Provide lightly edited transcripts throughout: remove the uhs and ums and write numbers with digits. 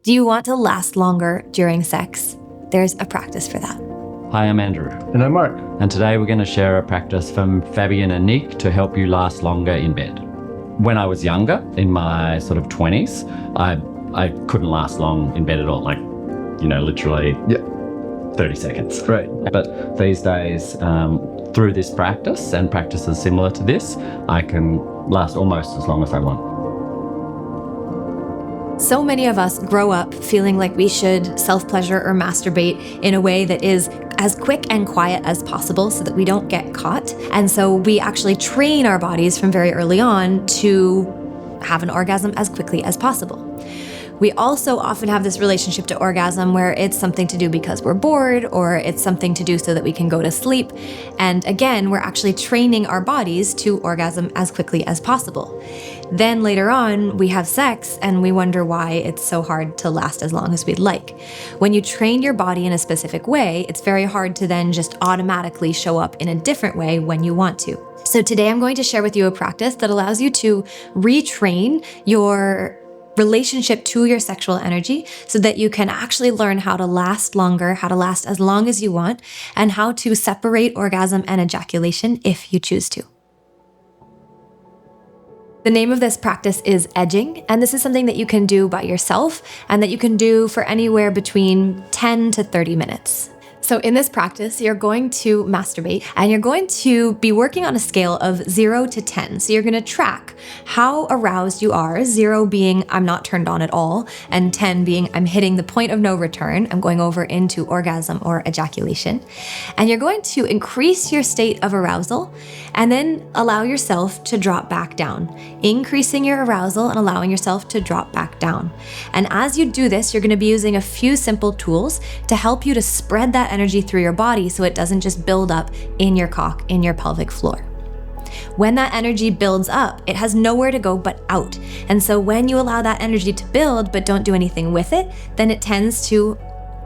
Do you want to last longer during sex? There's a practice for that. Hi, I'm Andrew. And I'm Mark. And today we're going to share a practice from Fabienne Annick to help you last longer in bed. When I was younger, in my sort of 20s, I couldn't last long in bed at all, literally 30 seconds. Right. But these days, through this practice and practices similar to this, I can last almost as long as I want. So many of us grow up feeling like we should self-pleasure or masturbate in a way that is as quick and quiet as possible so that we don't get caught. And so we actually train our bodies from very early on to have an orgasm as quickly as possible. We also often have this relationship to orgasm where it's something to do because we're bored, or it's something to do so that we can go to sleep. And again, we're actually training our bodies to orgasm as quickly as possible. Then later on, we have sex and we wonder why it's so hard to last as long as we'd like. When you train your body in a specific way, it's very hard to then just automatically show up in a different way when you want to. So today I'm going to share with you a practice that allows you to retrain your relationship to your sexual energy so that you can actually learn how to last longer, how to last as long as you want, and how to separate orgasm and ejaculation if you choose to. The name of this practice is edging, and this is something that you can do by yourself and that you can do for anywhere between 10 to 30 minutes. So in this practice, you're going to masturbate and you're going to be working on a scale of 0 to 10. So you're going to track how aroused you are, 0 being I'm not turned on at all, and 10 being I'm hitting the point of no return. I'm going over into orgasm or ejaculation. And you're going to increase your state of arousal and then allow yourself to drop back down, increasing your arousal and allowing yourself to drop back down. And as you do this, you're going to be using a few simple tools to help you to spread that energy through your body so it doesn't just build up in your cock, in your pelvic floor. When that energy builds up, it has nowhere to go but out. And so when you allow that energy to build but don't do anything with it, then it tends to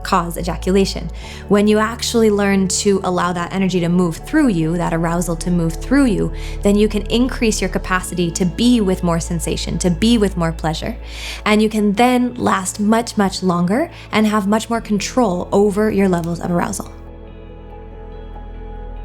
cause ejaculation. When you actually learn to allow that energy to move through you, that arousal to move through you, then you can increase your capacity to be with more sensation, to be with more pleasure. And you can then last much, much longer and have much more control over your levels of arousal.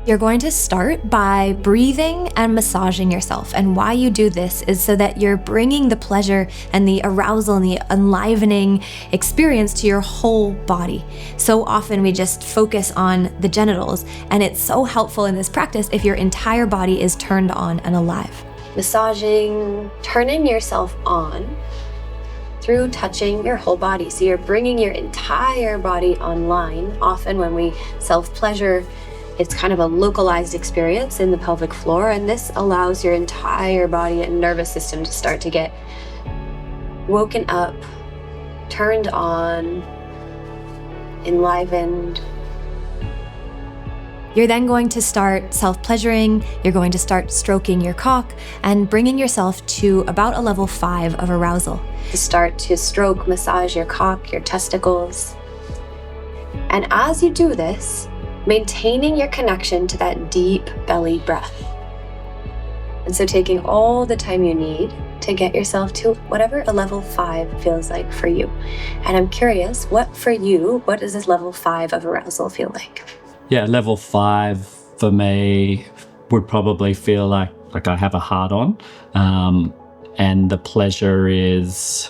You're going to start by breathing and massaging yourself. And why you do this is so that you're bringing the pleasure and the arousal and the enlivening experience to your whole body. So often we just focus on the genitals, and it's so helpful in this practice if your entire body is turned on and alive. Massaging, turning yourself on through touching your whole body. So you're bringing your entire body online. Often when we self-pleasure, it's kind of a localized experience in the pelvic floor, and this allows your entire body and nervous system to start to get woken up, turned on, enlivened. You're then going to start self-pleasuring, you're going to start stroking your cock and bringing yourself to about a level 5 of arousal. To start to stroke, massage your cock, your testicles. And as you do this, maintaining your connection to that deep belly breath. And so taking all the time you need to get yourself to whatever a level 5 feels like for you. And I'm curious, what does this level 5 of arousal feel like? Yeah, level 5 for me would probably feel like I have a hard on, and the pleasure is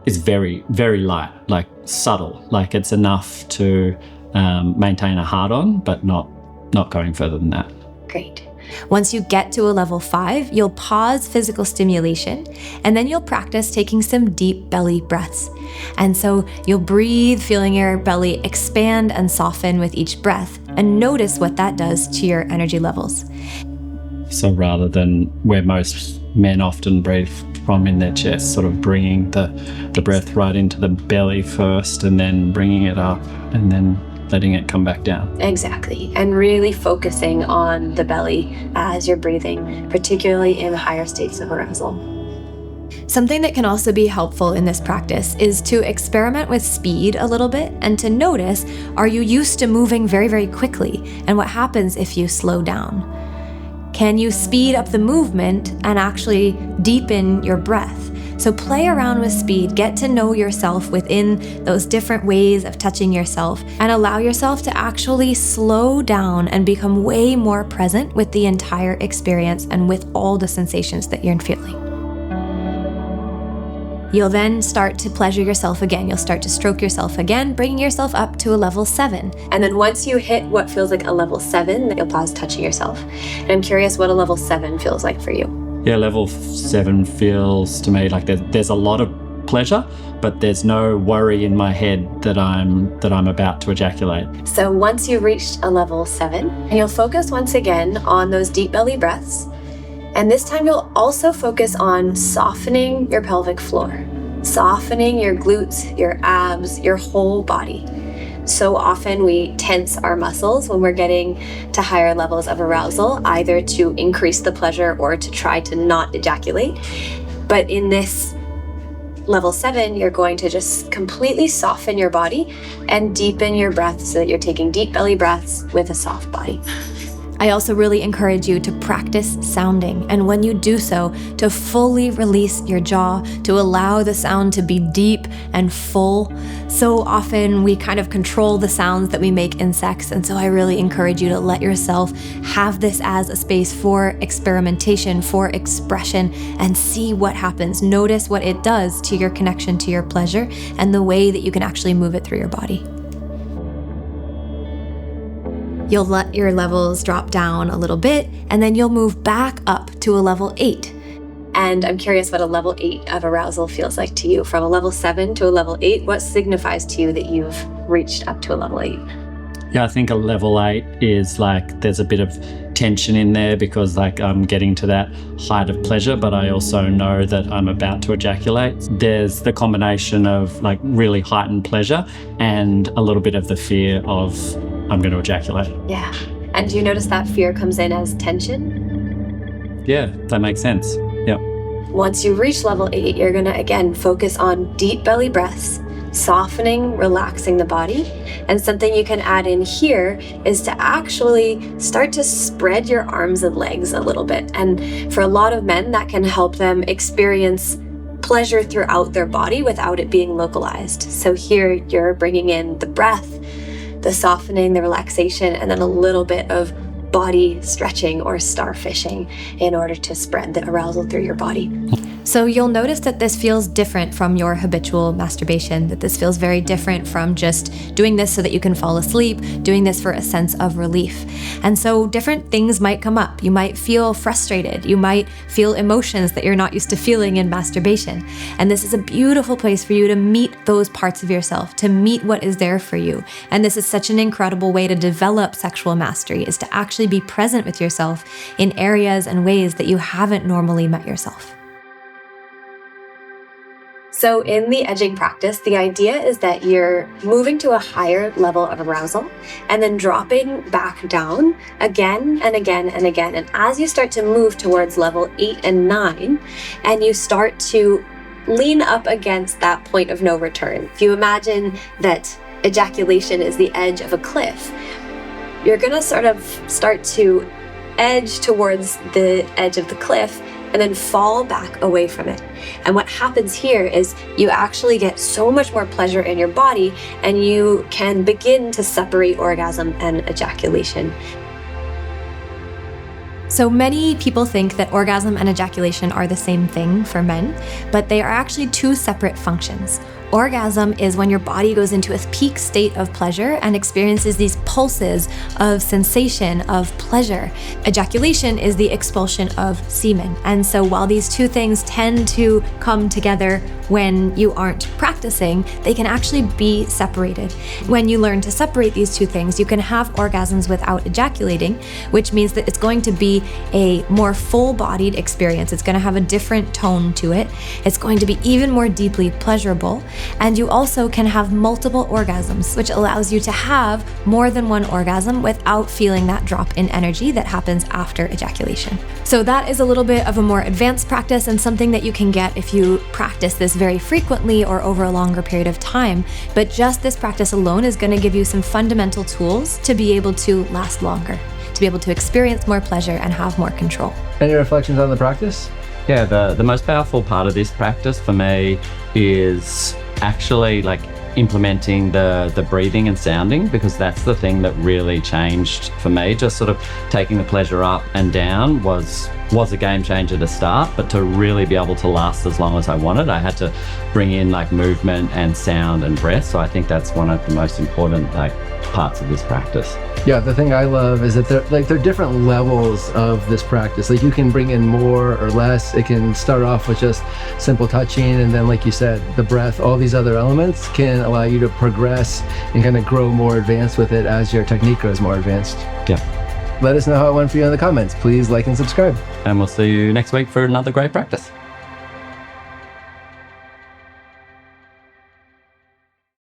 very, very light, like subtle, like it's enough to maintain a hard-on, but not going further than that. Great. Once you get to a level 5, you'll pause physical stimulation, and then you'll practice taking some deep belly breaths. And so you'll breathe, feeling your belly expand and soften with each breath, and notice what that does to your energy levels. So rather than where most men often breathe from in their chest, sort of bringing the breath right into the belly first and then bringing it up and then letting it come back down. Exactly. And really focusing on the belly as you're breathing, particularly in the higher states of arousal. Something that can also be helpful in this practice is to experiment with speed a little bit and to notice, are you used to moving very, very quickly? And what happens if you slow down? Can you speed up the movement and actually deepen your breath So play around with speed, get to know yourself within those different ways of touching yourself, and allow yourself to actually slow down and become way more present with the entire experience and with all the sensations that you're feeling. You'll then start to pleasure yourself again. You'll start to stroke yourself again, bringing yourself up to a level 7. And then once you hit what feels like a level 7, you'll pause touching yourself. And I'm curious what a level 7 feels like for you. Yeah, level 7 feels to me like there's a lot of pleasure, but there's no worry in my head that I'm about to ejaculate. So once you've reached a level 7, you'll focus once again on those deep belly breaths. And this time you'll also focus on softening your pelvic floor, softening your glutes, your abs, your whole body. So often we tense our muscles when we're getting to higher levels of arousal, either to increase the pleasure or to try to not ejaculate. But in this level 7, you're going to just completely soften your body and deepen your breath so that you're taking deep belly breaths with a soft body. I also really encourage you to practice sounding, and when you do so, to fully release your jaw, to allow the sound to be deep and full. So often we kind of control the sounds that we make in sex, and so I really encourage you to let yourself have this as a space for experimentation, for expression, and see what happens. Notice what it does to your connection to your pleasure and the way that you can actually move it through your body. You'll let your levels drop down a little bit, and then you'll move back up to a level 8. And I'm curious what a level 8 of arousal feels like to you. From a level 7 to a level 8, what signifies to you that you've reached up to a level 8? Yeah, I think a level 8 is like there's a bit of tension in there because like I'm getting to that height of pleasure, but I also know that I'm about to ejaculate. There's the combination of like really heightened pleasure and a little bit of the fear of I'm going to ejaculate. Yeah. And do you notice that fear comes in as tension? Yeah, that makes sense. Yeah. Once you reach level 8, you're going to again focus on deep belly breaths, softening, relaxing the body. And something you can add in here is to actually start to spread your arms and legs a little bit. And for a lot of men, that can help them experience pleasure throughout their body without it being localized. So here you're bringing in the breath, the softening, the relaxation, and then a little bit of body stretching or starfishing in order to spread the arousal through your body. So you'll notice that this feels different from your habitual masturbation, that this feels very different from just doing this so that you can fall asleep, doing this for a sense of relief. And so different things might come up. You might feel frustrated. You might feel emotions that you're not used to feeling in masturbation. And this is a beautiful place for you to meet those parts of yourself, to meet what is there for you. And this is such an incredible way to develop sexual mastery, is to actually be present with yourself in areas and ways that you haven't normally met yourself. So in the edging practice, the idea is that you're moving to a higher level of arousal and then dropping back down again and again and again. And as you start to move towards level 8 and 9, and you start to lean up against that point of no return. If you imagine that ejaculation is the edge of a cliff, you're going to sort of start to edge towards the edge of the cliff and then fall back away from it. And what happens here is you actually get so much more pleasure in your body, and you can begin to separate orgasm and ejaculation. So many people think that orgasm and ejaculation are the same thing for men, but they are actually two separate functions. Orgasm is when your body goes into a peak state of pleasure and experiences these pulses of sensation, of pleasure. Ejaculation is the expulsion of semen. And so while these two things tend to come together when you aren't practicing, they can actually be separated. When you learn to separate these two things, you can have orgasms without ejaculating, which means that it's going to be a more full-bodied experience. It's going to have a different tone to it. It's going to be even more deeply pleasurable. And you also can have multiple orgasms, which allows you to have more than one orgasm without feeling that drop in energy that happens after ejaculation. So that is a little bit of a more advanced practice and something that you can get if you practice this very frequently or over a longer period of time. But just this practice alone is going to give you some fundamental tools to be able to last longer, to be able to experience more pleasure and have more control. Any reflections on the practice? Yeah, the most powerful part of this practice for me is actually like implementing the breathing and sounding, because that's the thing that really changed for me. Just sort of taking the pleasure up and down was a game changer to start, but to really be able to last as long as I wanted, I had to bring in like movement and sound and breath. So I think that's one of the most important like parts of this practice. Yeah, the thing I love is that there are different levels of this practice. Like you can bring in more or less. It can start off with just simple touching, and then like you said, the breath, all these other elements can allow you to progress and kind of grow more advanced with it as your technique grows more advanced. Yeah. Let us know how it went for you in the comments. Please like and subscribe. And we'll see you next week for another great practice.